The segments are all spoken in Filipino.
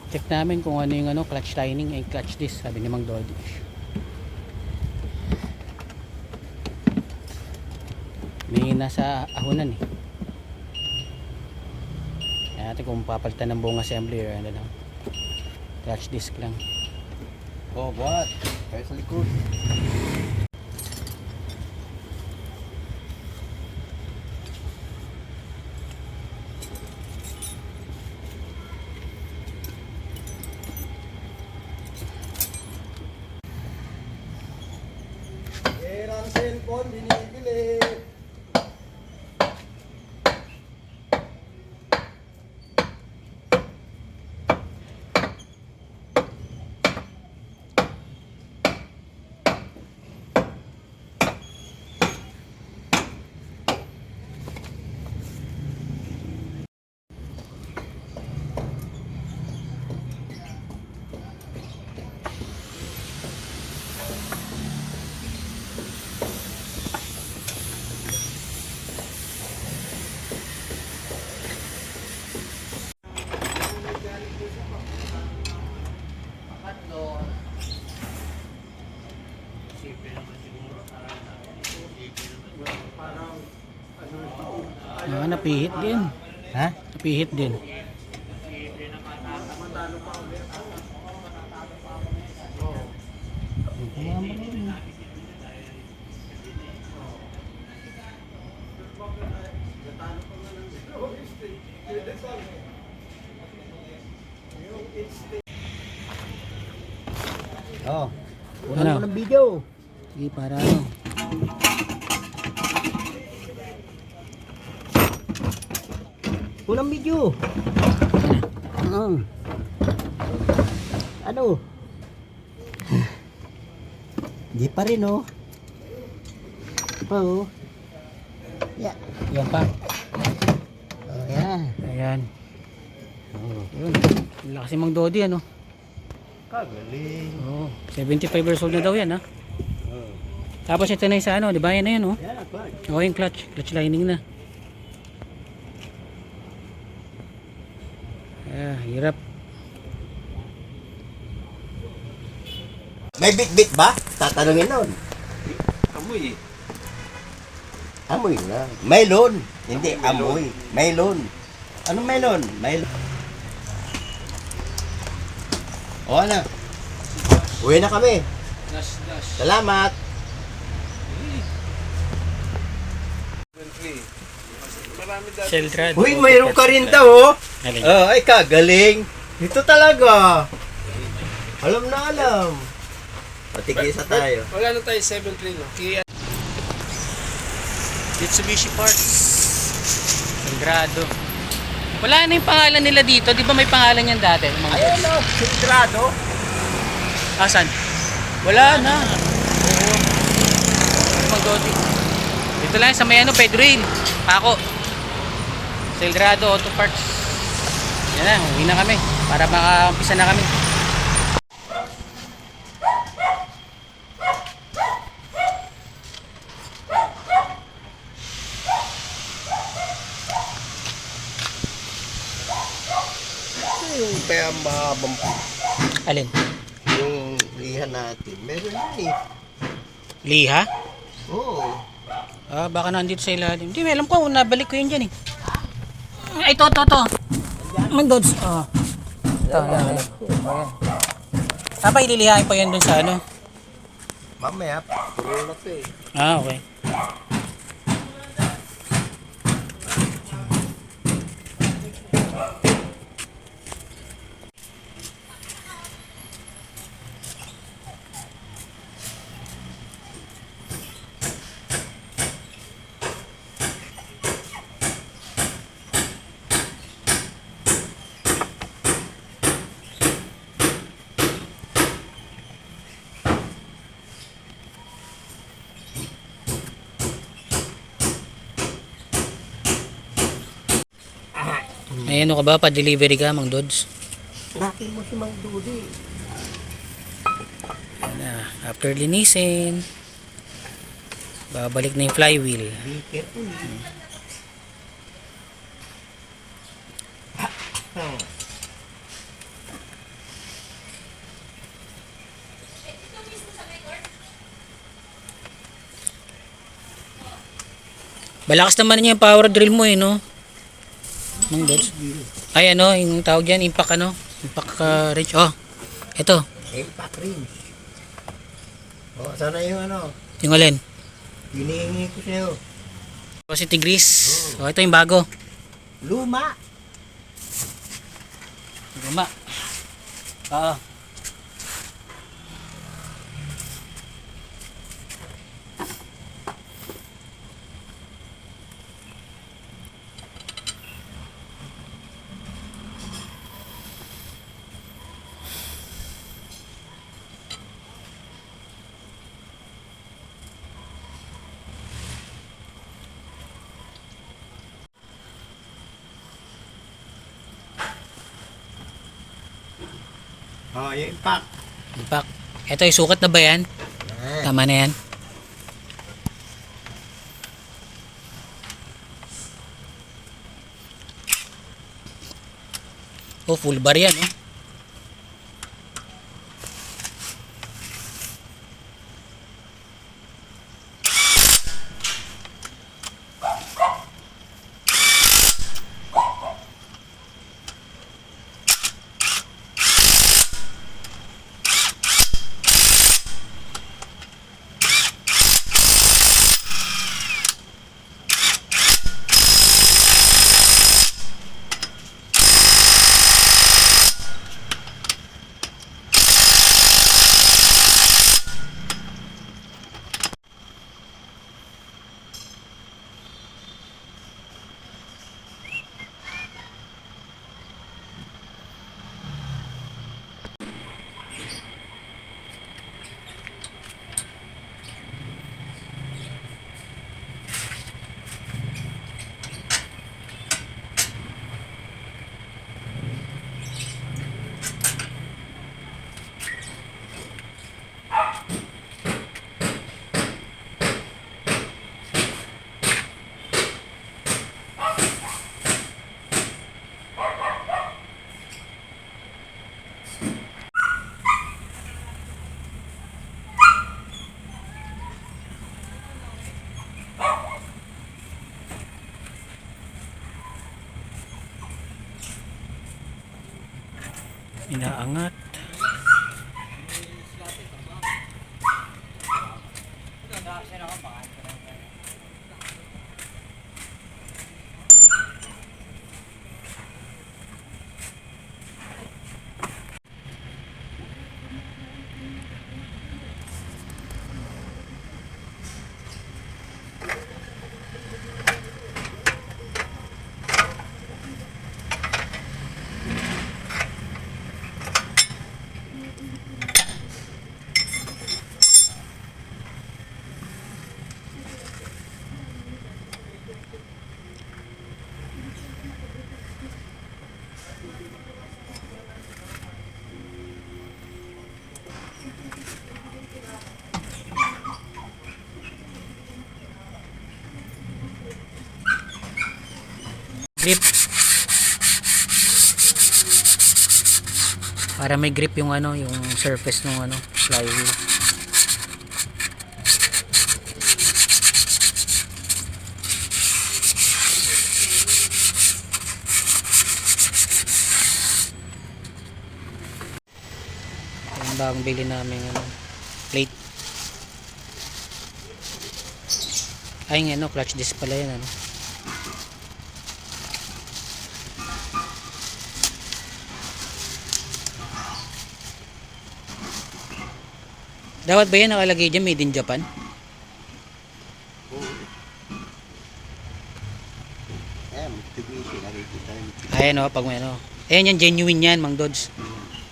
Check namin kung ano yung clutch lining ay clutch disc, sabi ni Mang Dodi. May nasa ahunan eh. Kaya natin kung papalitan ng buong assembly or ano lang. Clutch disc lang. Oh, what? Kaya sa likod. Ang cellphone binibili. Napihit din. Ha? Napihit din. Oh. Ano? Ano ng video? Sige, para ano. Unang video. Ano? Di pa rin oh. Oh. Yeah. Yan pa. Oh, yeah. Ayan. Oh. Yun. Lakas si Mang Dodi ano. Kagaling. Oh, 75 years old na daw yan ha. Oh. Tapos ito na yung sa ano, di ba yan na yun oh. Yeah, fine. Oh, yung clutch lining na. Hirap. May bit-bit ba? Tatanungin nun. Amoy eh. Amoy na. Melon. Hindi, amoy. Melon. Anong melon? Melon. O ano? Uwi na kami. Dash. Salamat. Marami dahil. Seltrad. Uy, mayroon ka rin daw oh. Galing. Ay, kagaling. Ito talaga. Alam na alam. Patigisa tayo. Wala na tayo 7-3 no? Kaya Mitsubishi Parts. Sangrado. Wala na yung pangalan nila dito. Di ba may pangalan yan dati? Mga Ayan o, Silgrado. Asan? Wala na. Oo. Mang Dodi. Dito lang sa may Pedro Hill. Ako. Selgrado Auto Parts. Yan na, uwi na kami. Para makaumpisa na kami. Yung kaya mahabang Alin? yung liha natin. Meron yun eh. Liha? Oo. Baka nandito sa ilalim. Hindi, alam ko. Nabalik ko yun dyan eh. Ay, ito. Mang Dods. Ito, yan. Tapos ililihain pa yan dun sa ano? Mamaya, puro na to eh. Okay. May ano ka ba? Pa-delivery ka, Mang Dods? Bakit mo si Mang Dudi? Yan na. After linisin, babalik na yung flywheel. Be careful. Malakas naman niya yung power drill mo no? Mang Dods? Ay ano, yung tawag dyan, impact Impact wrench. Oh, ito. Impact wrench. Oh, sana yung Yung alin? hinihingi ko sa'yo. Velocity grease. Oh, ito yung bago. Luma. Guma. Oo. Oh, yung impact. Impact. Ito, isukat na ba yan? Tama na yan. Oh, full bar yan, oh. Inaangat. Grip. Para may grip yung yung surface ng flywheel. Yung bagong bili namin plate. Ay clutch disc pala yan Dapat ba yan nakalagay dyan made in Japan? Ayan pag may ayan yan, genuine yan, Mang Dods.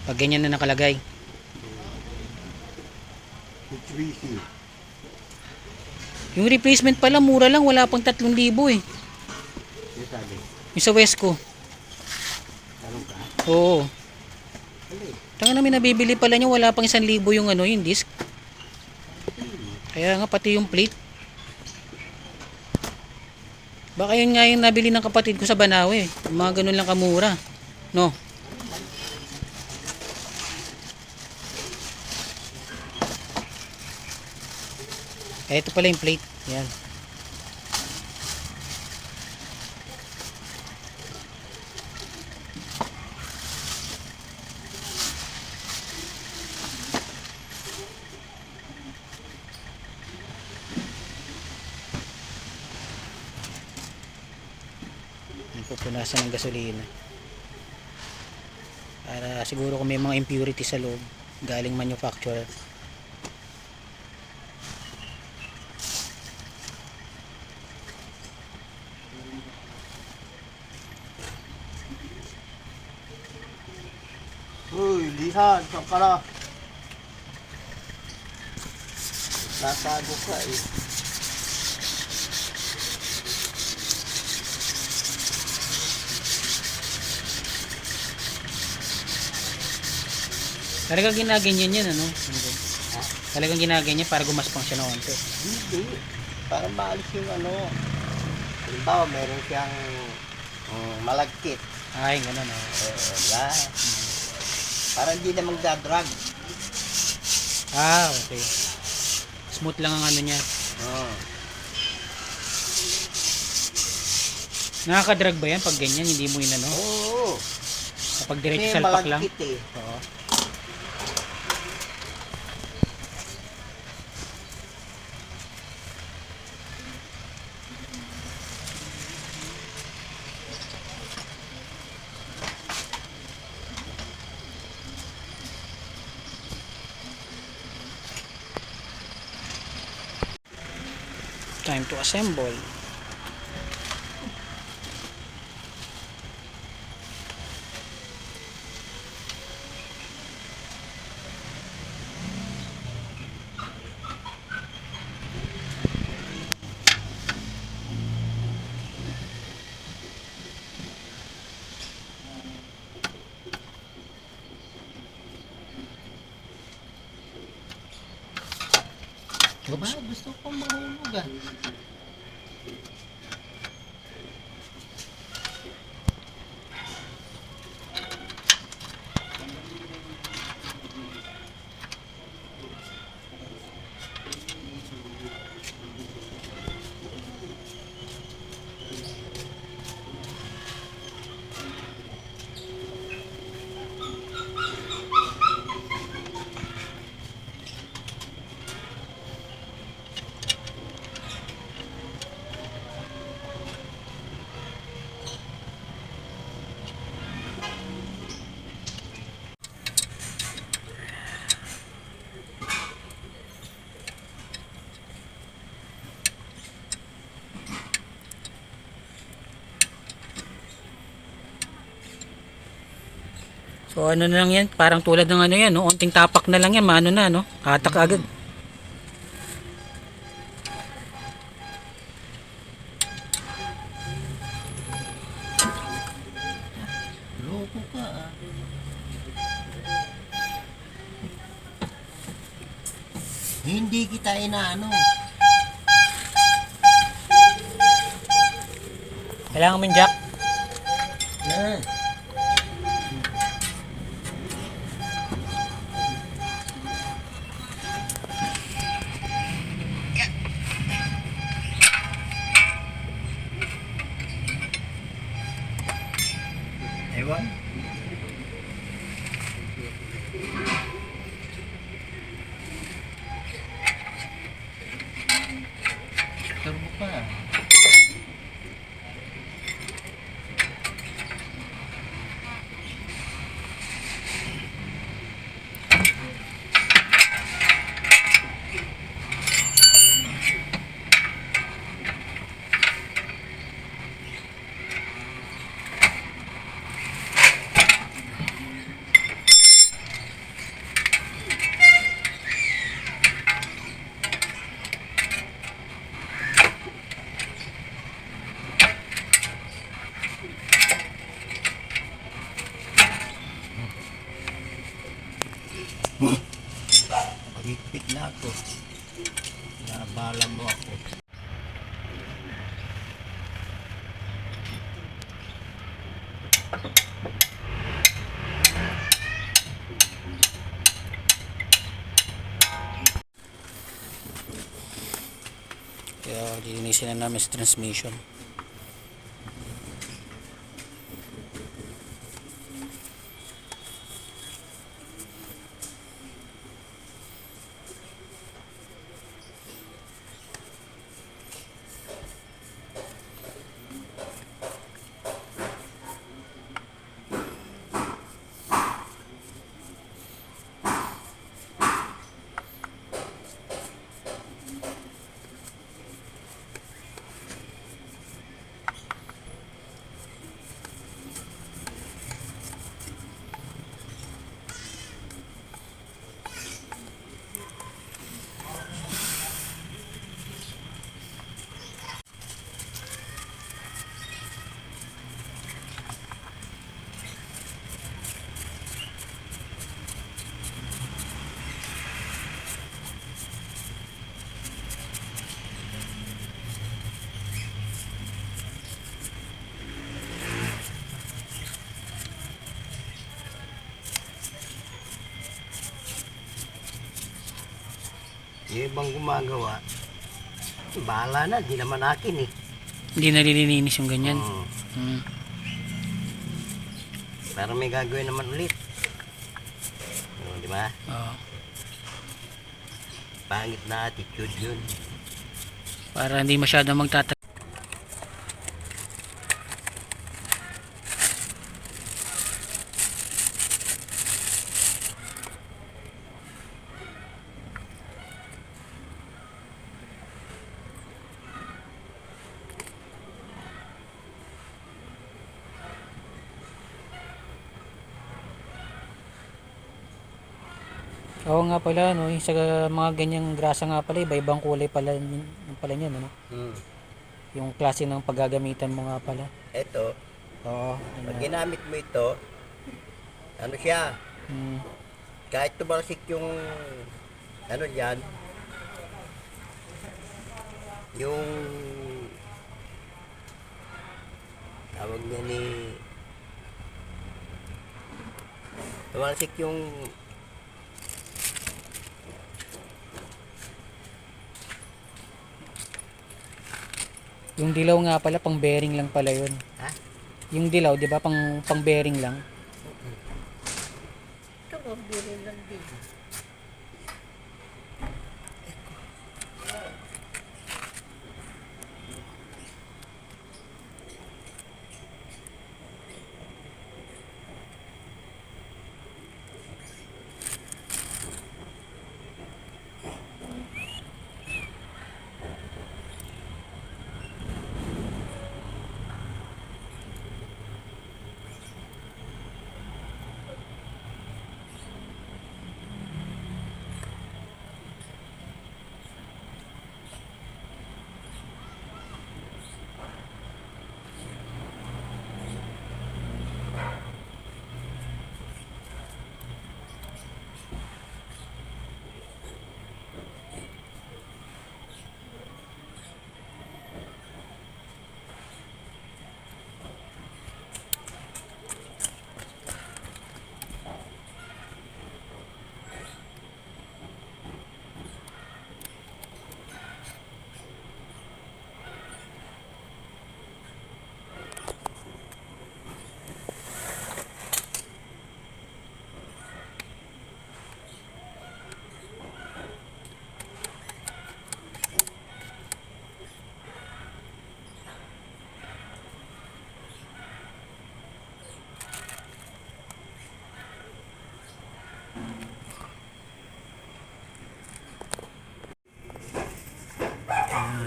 Pag ganyan na nakalagay. Yung replacement pala, mura lang, wala pang 3,000 eh. Yung sa Wesco. Oo. Ano eh. Tanga namin nabibili pala niya, wala pang 1,000 yung ano, yung disc. Kaya nga pati yung plate. Baka yun nga yung nabili ng kapatid ko sa Banawe. Yung mga ganun lang kamura. No? Ito pala yung plate. Yan. Pupunasan ng gasolina para siguro kung may mga impurity sa loob galing manufacturer. Uy, lihan, saan ka na? Tatago ka eh. Talagang ginaganyan yan ano? Ha? Talagang ginaganyan para gumaspang siya ng onte. Hindi. Para maalis yung ano. Halimbawa, meron siyang malagkit. Ay, ganun oh. Wala. Para hindi na magdadrag. Ah, okay. Smooth lang ang ano niya. Oo. Nakaka-drag ba yan pag ganyan? Hindi mo inano? Oo. Kapag diretso Kasi salpak lang? malagkit eh. Oo. Time to assemble. Diba? Gusto ko mahulog ah. So ano na lang yan, parang tulad ng ano yan, no? Unting tapak na lang yan, maano na, no? Hatak agad. Loko ka ah. Hindi kita inaano. Kailangan mo yung jack. Na. Ewan. Turbo pa. Higpit na ako. Nabala mo ako. Kaya lilinisin na namin sa transmission. Yung ibang gumagawa, bahala na, di naman akin eh. Hindi nalilinis yung ganyan. Mm. Pero may gagawin naman ulit. Di ba? Oo. Pangit na attitude yun. Para hindi masyado magtatagal. Oo nga pala, no, yung sa mga ganyang grasa nga pala, iba-ibang kulay pala, pala niyan, ano? Yung klase ng paggagamitan mo nga pala. Eto, Oo. pag ginamit mo ito, ano siya, Mm. kahit tumalsik yung, ano yan, yung, tawag niya ni, tumalsik yung, Yung dilaw nga pala, pang bearing lang pala yun. ha? Yung dilaw, di ba, pang bearing lang. Ito mo, biro lang din.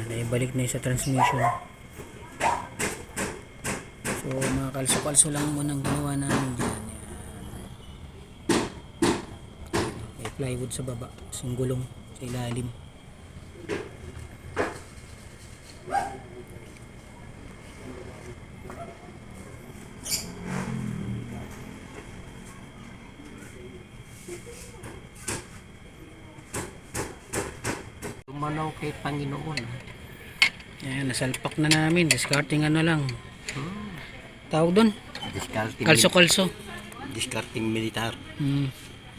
Naibalik na yun sa transmission. So mga kalso-kalso lang muna ang ginawa namin dyan. Yan. May plywood sa baba, yung gulong sa ilalim. pumanaw kay Panginoon. Ayan, nasalpak na namin. Discarding ano lang. Tawag doon? Discarding, Kalso-kalso. discarding militar.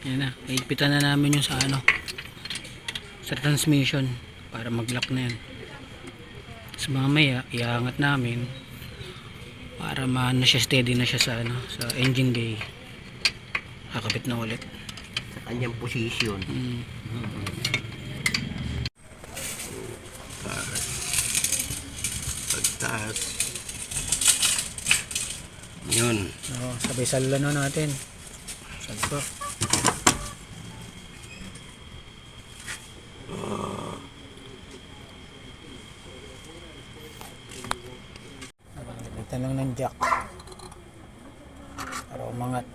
Yan na. Higpitan na namin yung sa ano. Sa transmission. Para mag-lock na yan. So mamaya, iangat namin. Para maano siya, steady na siya sa ano, sa engine bay. Kakabit na ulit. Sa kanyang posisyon. Pagtaas. Yun. So, sabay salano natin. Salpak. Ito lang ng jack. Para umangat.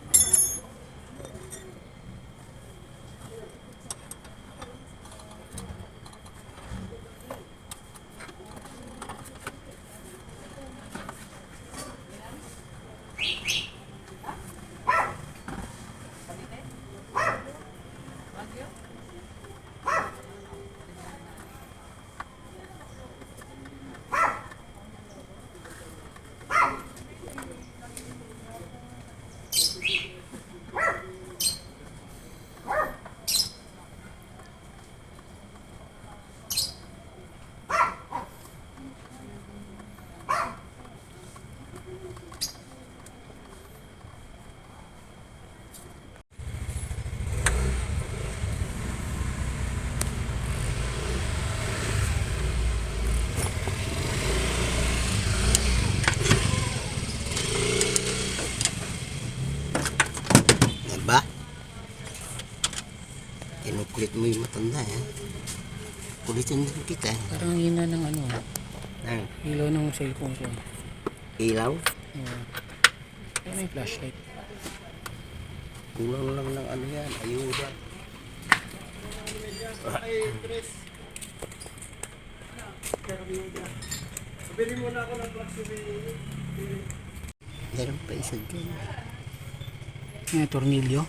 Diba? Kinukulit mo yung matanda eh. Kulitin din kita eh. Parang hina ng ano. Ang Ilaw ng cellphone ko. ilaw, Ano yung flashlight? kulang lang ng ano yan, ayuda. Meron pa isa dyan. Tornilyo.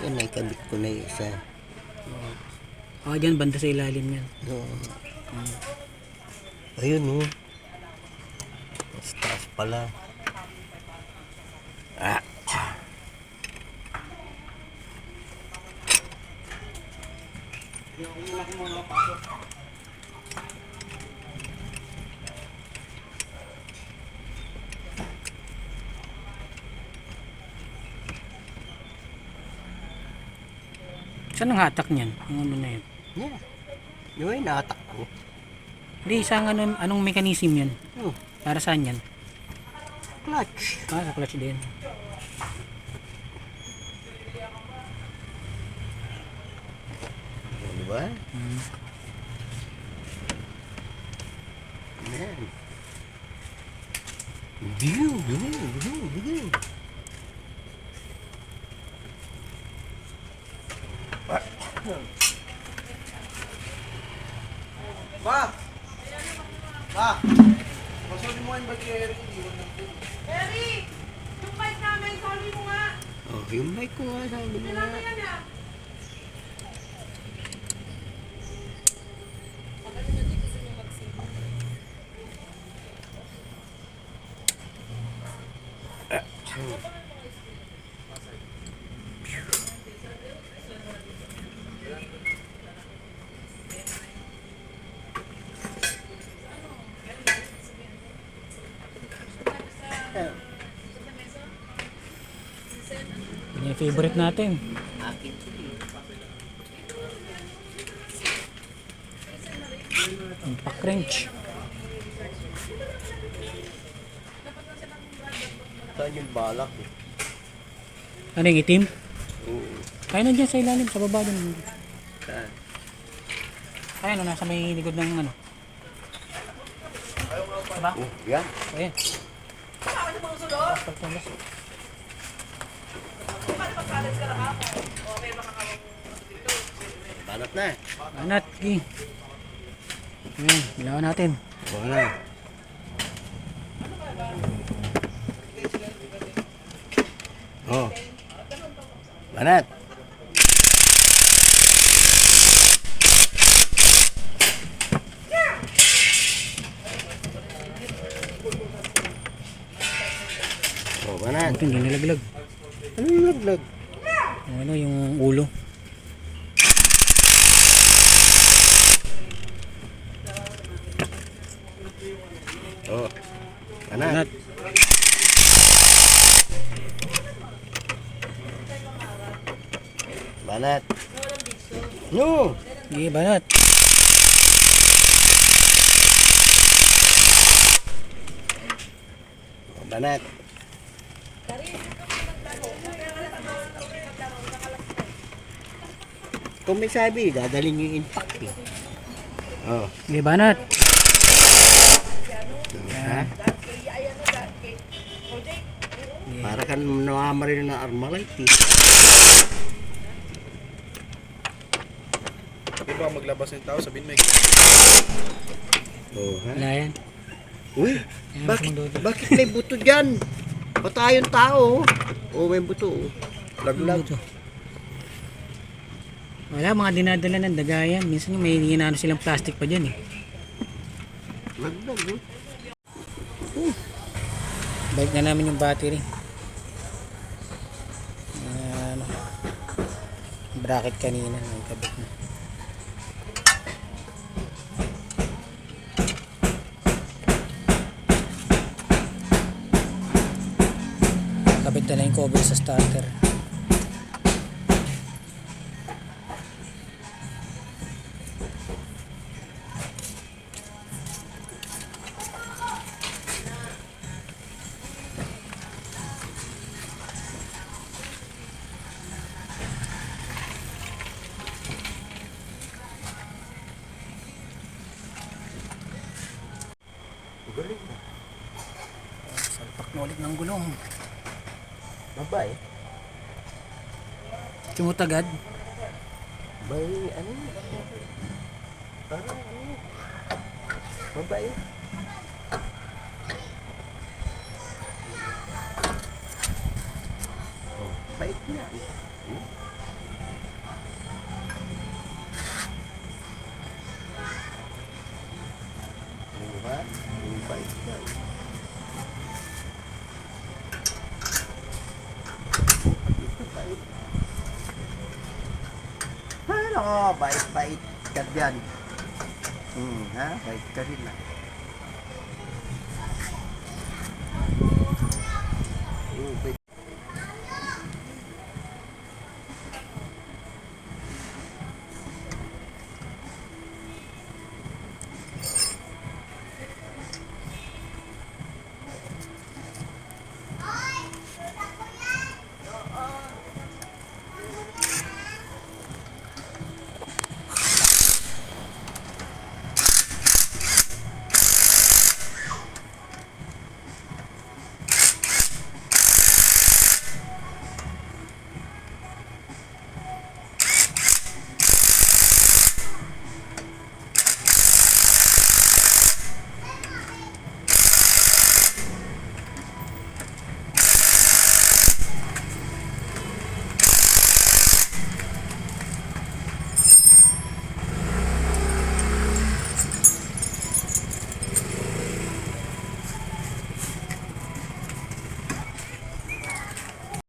Yan, naikabit ko na yung isa. Dyan, banda sa ilalim yan. Oo. Ayun oh. Mas taas pala. Ah. Saan ang hatak niyan? Yung ano na yun? Yeah. Yung ay nakatak ko. Hindi, isang anong mechanism yan? Oh, Para saan yan? clutch. Sa clutch din. Diba? Man. Biu. Ba! Masuli mo yung bag kay Eric, hindi mo lang po. Eric! Yung mic namin, sorry mo nga. Oh, yung mic ko nga sabi mo Kailangan nga. yan ah. Yan yung favorite natin. Akin. Impact wrench. Saan yung balak eh? Ano yung itim? Oo. Ay, nandiyan sa ilalim, sa baba dyan. Saan? Ay, nasa may likod ng ano. Diba? Oh, yan. Ayan. Banat na. Anat, Ging. Ayan, ilawan natin. Oo na. Oh. Banat. Buti hindi nalaglag. Ano yung laglag? Ano yung ulo. Oh. Banat. Banat. Banat. No. Sige, banat. Banat. Kung may sabi, dadalhin yung impact eh. Oh. Sige, banat. Ha? Para kan namamaril na Armalite eh. Di ba maglabas ng tao, sabihin mo Oh, ha? Wala yan. Uy, Ayan, bakit, masang dodo. bakit may buto dyan? Patayong tao. Oh, may buto. Oh. Laglag. Ito. Wala, mga dinadala ng daga yan. Minsan yung may hinano silang plastic pa dyan eh. Laglag. Balik na namin yung battery. Ano, bracket kanina. May kabit na. Kabit na lang yung cover sa starter. Galing. Salpak na ulit ng gulong. Babae. Tumutagad. Bay, ano? Parang ano? Babae. Oh, bait niya. Diba? Yung bait niya. Ay, nako, bait-bait ka dyan. Ha? Bait ka rin na. Bait